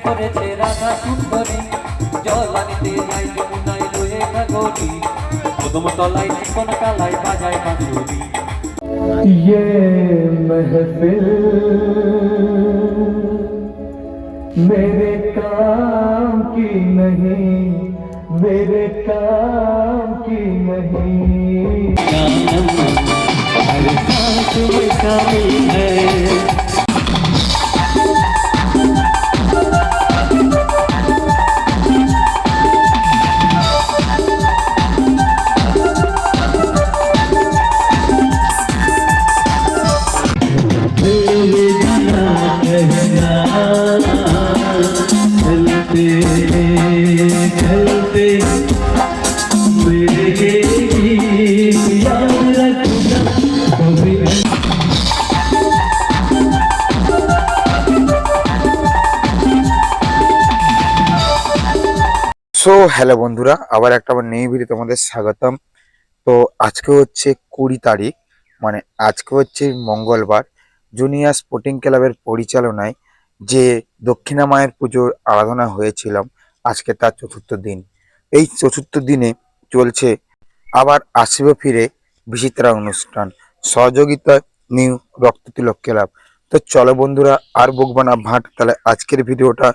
করেছে রাধা সুন্দরী, জল আনিতে যাই যমুনায় রয়ে গগরি, কদম তলায় চিকন কালায় বাজায় বাঁশুরি। ये महफिल मेरे काम की नहीं, मेरे काम की नहीं। हर सांस में शामिल है। সো হ্যালো বন্ধুরা, আবার একটা নিউ ভিডিও তোমাদের স্বাগতম। তো আজকে হচ্ছে 20 তারিখ, মানে আজকে হচ্ছে মঙ্গলবার। জুনিয়র স্পোর্টিং ক্লাবের পরিচালনায় যে দক্ষিণা মায়ের পুজোর আরাধনা হয়েছিলাম, আজকে তার চতুর্থ দিন। এই চতুর্থ দিনে চলছে আবার আসিব ফিরে বিচিত্রা অনুষ্ঠান, সহযোগিতায় নিউ রক্ততিলক ক্লাব। তো চলো বন্ধুরা, আর বকবো না ভাট, তাহলে আজকের ভিডিওটা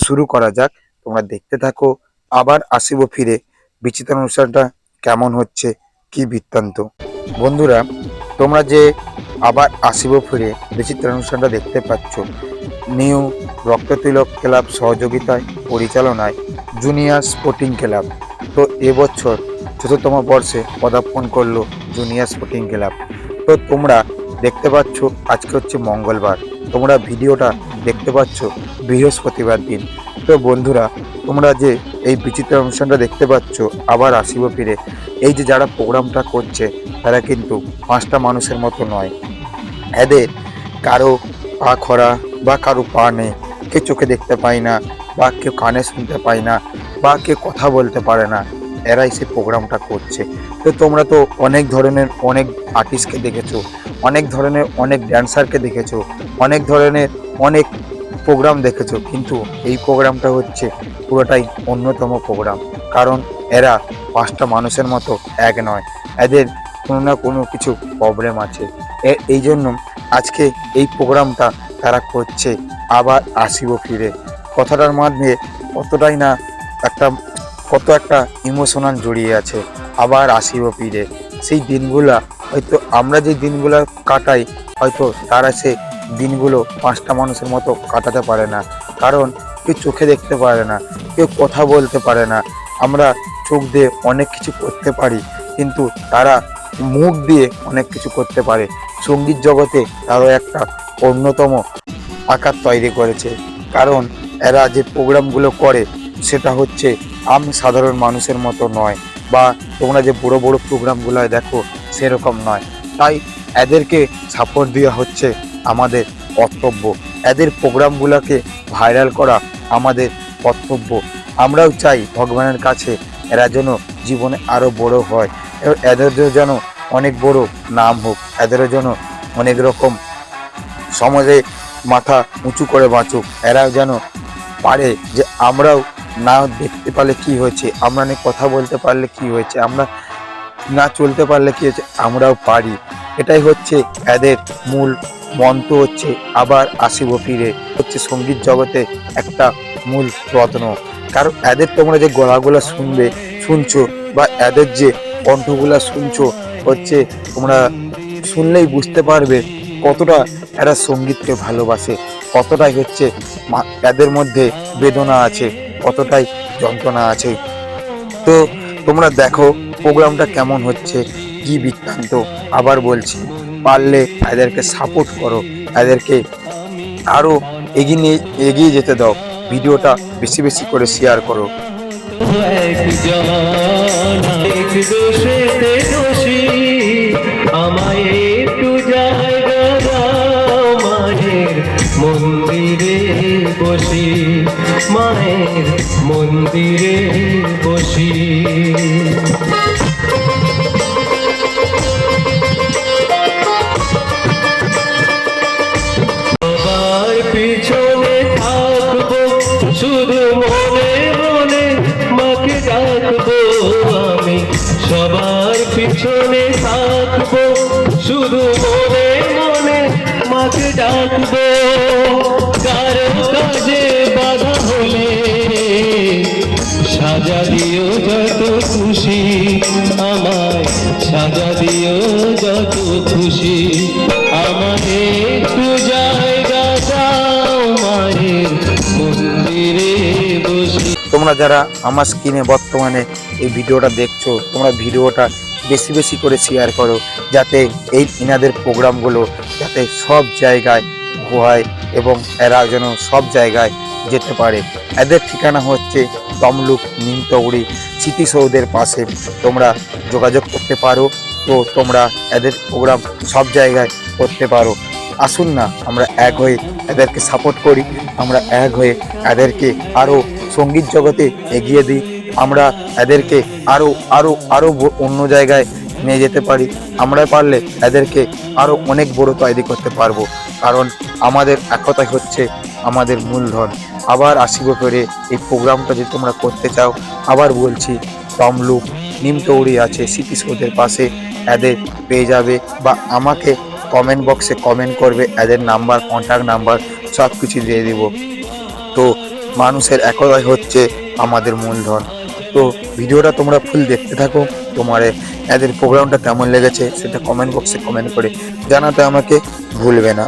শুরু করা যাক। তোমরা দেখতে থাকো আবার আসিব ফিরে বিচিত্রা অনুষ্ঠানটা কেমন হচ্ছে, কি বৃত্তান্ত। বন্ধুরা, তোমরা যে আবার আসিব ফিরে বিচিত্রা অনুষ্ঠানটা দেখতে পাচ্ছ, নিউ রক্ততিলক ক্লাব সহযোগিতায় পরিচালনায় জুনিয়র স্পোর্টিং ক্লাব। তো এবছর চতুর্থতম বর্ষে পদার্পণ করলো জুনিয়র স্পোর্টিং ক্লাব। তো তোমরা দেখতে পাচ্ছ আজকে হচ্ছে মঙ্গলবার, তোমরা ভিডিওটা দেখতে পাচ্ছ বৃহস্পতিবার দিন। তো বন্ধুরা, তোমরা যে এই বিচিত্রা অনুষ্ঠানটা দেখতে পাচ্ছ আবার আসিব ফিরে, এই যে যারা প্রোগ্রামটা করছে তারা কিন্তু পাঁচটা মানুষের মতো নয়। এদের কারো পা খরা বা কারো পা নেই, কেউ চোখে দেখতে পায় না, বা কেউ কানে শুনতে পায় না, বা কেউ কথা বলতে পারে না, এরাই সে প্রোগ্রামটা করছে। তো তোমরা তো অনেক ধরনের অনেক আর্টিস্টকে দেখেছো, অনেক ধরনের অনেক ড্যান্সারকে দেখেছো, অনেক ধরনের অনেক প্রোগ্রাম দেখেছো, কিন্তু এই প্রোগ্রামটা হচ্ছে পুরোটাই অন্যতম প্রোগ্রাম। কারণ এরা পাঁচটা মানুষের মতো এক নয়, এদের কোনো না কোনো কিছু প্রবলেম আছে। এই জন্য আজকে এই প্রোগ্রামটা তারা করছে আবার আসিব ফিরে। কথাটার মধ্যে কতটাই না কত একটা ইমোশনাল জড়িয়ে আছে। আবার আসিব ফিরে, সেই দিনগুলা হয়তো আমরা যে দিনগুলো কাটাই, হয়তো তারা সে দিনগুলো পাঁচটা মানুষের মতো কাটাতে পারে না। কারণ কেউ চোখে দেখতে পারে না, কেউ কথা বলতে পারে না। আমরা চোখ দিয়ে অনেক কিছু করতে পারি, কিন্তু তারা মুখ দিয়ে অনেক কিছু করতে পারে। সঙ্গীত জগতে তারও একটা অন্যতম আকার তৈরি করেছে। কারণ এরা যে প্রোগ্রামগুলো করে সেটা হচ্ছে সাধারণ মানুষের মতো নয়, বা তোমরা যে বড় বড় প্রোগ্রামগুলো দেখো সেরকম নয়। তাই এদেরকে সাপোর্ট দেওয়া হচ্ছে আমাদের কর্তব্য, এদের প্রোগ্রামগুলোকে ভাইরাল করা আমাদের কর্তব্য। আমরাও চাই ভগবানের কাছে এরা যেন জীবনে আরও বড় হয়, এদের যেন অনেক বড় নাম হোক, এদেরও যেন অনেক রকম সমাজে মাথা উঁচু করে বাঁচুক। এরাও যেন পারে যে আমরাও না দেখতে পারলে কি হয়েছে, আমরা না কথা বলতে পারলে কি হয়েছে, আমরা না চলতে পারলে কি হয়েছে, আমরাও পারি। এটাই হচ্ছে এদের মূল মন্ত্র, হচ্ছে আবার আসিব ফিরে, হচ্ছে সঙ্গীত জগতে একটা মূল রত্ন। কারণ এদের তোমরা যে গলাগুলা শুনছো, বা এদের যে কণ্ঠগুলা শুনছো, হচ্ছে তোমরা শুনলেই বুঝতে পারবে কতটা এরা সঙ্গীতকে ভালোবাসে, কতটাই হচ্ছে এদের মধ্যে বেদনা আছে, কতটাই যন্ত্রণা আছে। তো তোমরা দেখো প্রোগ্রামটা কেমন হচ্ছে, কি বৃত্তান্ত। আবার বলছি, পারলে এদেরকে সাপোর্ট করো, এদেরকে আরো এগিয়ে যেতে দাও, ভিডিওটা বেশি বেশি করে শেয়ার করো। মন্দিরে বসি, মায়ের মন্দিরে বসি। সবার পিছনে থাকবো মনে মনে মাকে ডাকবো আমি, সবার পিছনে থাকবো, শুধু মনে মনে মাকে ডাকবো। কারো কাজে বাধা হলে সাজা দিও যত খুশি, আমায় সাজা দিও যত খুশি। আমাকে একটু জায়গা দাও মায়ের মন্দিরে বসি। তোমরা যারা আমার স্ক্রিনে বর্তমানে এই ভিডিওটা দেখছো, তোমরা ভিডিওটা বেশি বেশি করে শেয়ার করো, যাতে এই ইনাদের প্রোগ্রামগুলো যাতে সব জায়গায় হয় এবং এরা যেন সব জায়গায় যেতে পারে। এদের ঠিকানা হচ্ছে তমলুক নিমতগড়ি স্মৃতিসৌধের পাশে। তোমরা যোগাযোগ করতে পারো, তো তোমরা এদের প্রোগ্রাম সব জায়গায় করতে পারো। আসুন না আমরা এক হয়ে এদেরকে সাপোর্ট করি, আমরা এক হয়ে এদেরকে আরও সঙ্গীত জগতে এগিয়ে দিই, আমরা এদেরকে আরও আরও আরও অন্য জায়গায় নিয়ে যেতে পারি। আমরা পারলে এদেরকে আরও অনেক বড় তৈরি করতে পারবো, কারণ আমাদের একতাই হচ্ছে আমাদের মূলধন। আবার আসিব করে এই প্রোগ্রামটা যদি তোমরা করতে চাও, আবার বলছি তমলুক নিমতৌড়ি আছে স্মৃতিসৌধের পাশে, এদের পেয়ে যাবে, বা আমাকে কমেন্ট বক্সে কমেন্ট করবে, এদের নাম্বার কন্ট্যাক্ট নাম্বার সব কিছু দিয়ে দিব। তো মানুষের একতাই হচ্ছে আমাদের মূলধন। তো ভিডিওটা তোমরা ফুল দেখতে থাকো, তোমার এদের প্রোগ্রামটা কেমন লেগেছে সেটা কমেন্ট বক্সে কমেন্ট করে জানাতে আমাকে ভুলবে না।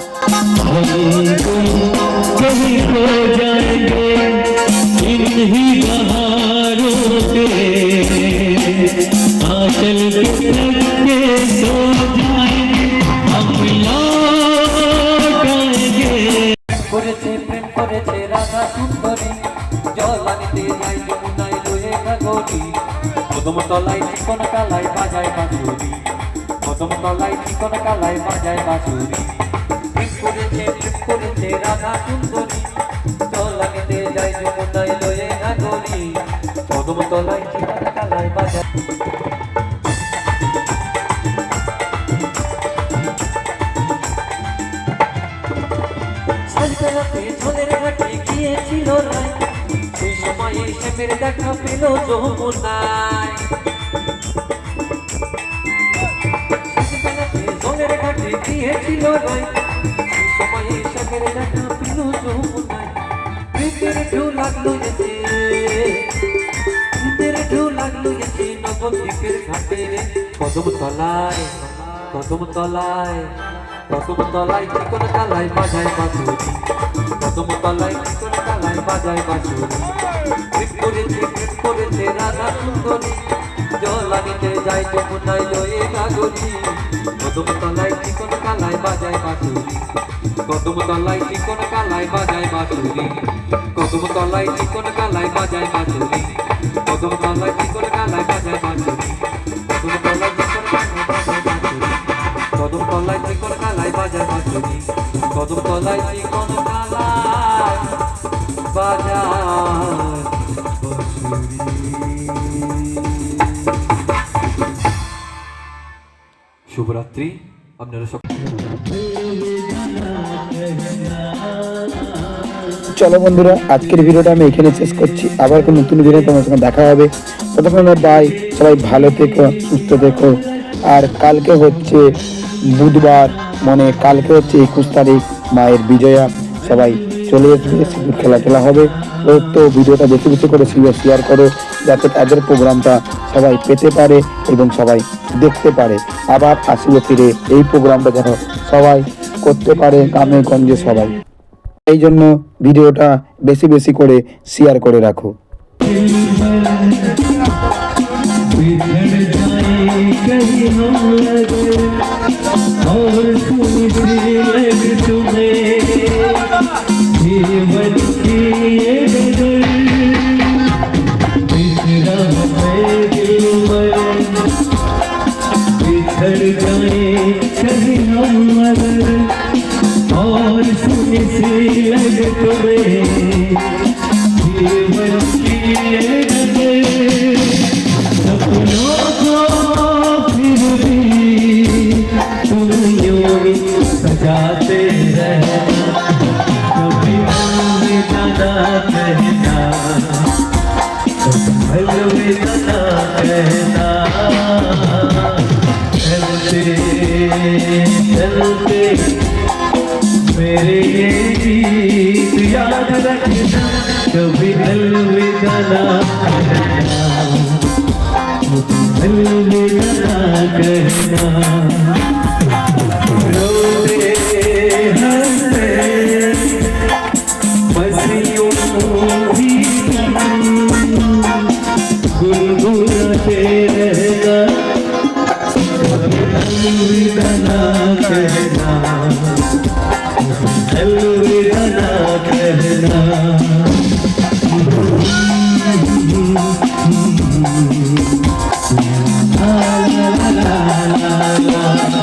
করেছে প্রেম করেছে রাধা সুন্দরী, জলানিতে যাই যমুনায় লয়ে ঘাগরি, কদম তলায় চিকন কালায় বাজায় বাঁশুরি, কদম তলায় চিকন কালায় বাজায় বাঁশুরি। প্রেম করেছে রাধা সুন্দরী, জলানিতে যাই যমুনায় লয়ে ঘাগরি, কদম তলায় চিকন কালায় বাজায়। ঝোলের ঘাটে গিয়েছিল রায়, সেই সময়ে শ্যামের দেখা পেল যমুনায়। ঝোলের ঘাটে গিয়েছিল রায়, সেই সময়ে শ্যামের দেখা পেল যমুনায়। প্রীতের ঢেউ লাগলো এসে, প্রীতের ঢেউ লাগলো এসে নবদ্বীপের ঘাটে রে, কদম তলায় কদম তলায় কদম তলায় চিকন কালায় বাজায় বাঁশুরি, কদম তলায় চিকন কালায় বাজায় বাঁশুরি। প্রেম করেছে রাধা সুন্দরী, জলানিতে যায় যমুনায় লয়ে ঘাগরি, কদম তলায় চিকন কালায় বাজায় বাঁশুরি, কদম তলায় চিকন কালায় বাজায় বাঁশুরি, কদম তলায় চিকন কালায় বাজায় বাঁশুরি, কদম তলায় চিকন কালায় বাজায় বাঁশুরি, কদম তলায় চিকন কালায় বাজায় বাঁশুরি, কদম তলায় চিকন কালায় বাজায় বাঁশুরি, কদম তলায় চিকন কালায় বাজায় বাঁশুরি। শুভরাত্রি আপনারা সব। চলো বন্ধুরা, আজকের ভিডিওটা আমি এখানে শেষ করছি। আবার কোনো নতুন ভিডিও তোমার সঙ্গে দেখা হবে। ততক্ষণ বাই, সবাই ভালো থেকো, সুস্থ থেকো। আর কালকে হচ্ছে বুধবার, মানে কালকে হচ্ছে 21 তারিখ, মায়ের বিজয়া। সবাই চলে আসবে, সিঁদুর খেলা হবে। তো ভিডিওটা বেশি বেশি করে শেয়ার করো, যাতে তাদের প্রোগ্রামটা সবাই পেতে পারে এবং সবাই দেখতে পারে। আবার আসিবে ফিরে এই প্রোগ্রামটা যেন সবাই করতে পারে, গ্রামে গঞ্জে সবাই। এই জন্য ভিডিওটা বেশি বেশি করে শেয়ার করে রাখো। और सुनी सी लग तुम्हें जीवन की ये नजर, सपनों को फिर भी तुम यूं ही सजाते रहना, कभी अलविदा कहना। कहना चलते चलते मेरे ये गीत याद रखना कभी अलविदा ना कहना अलविदा ना कहना रोते हंसते बस यूं ही गुनगुनाते रहना अलविदा ना कहना अलविदा ना कहना la la la la la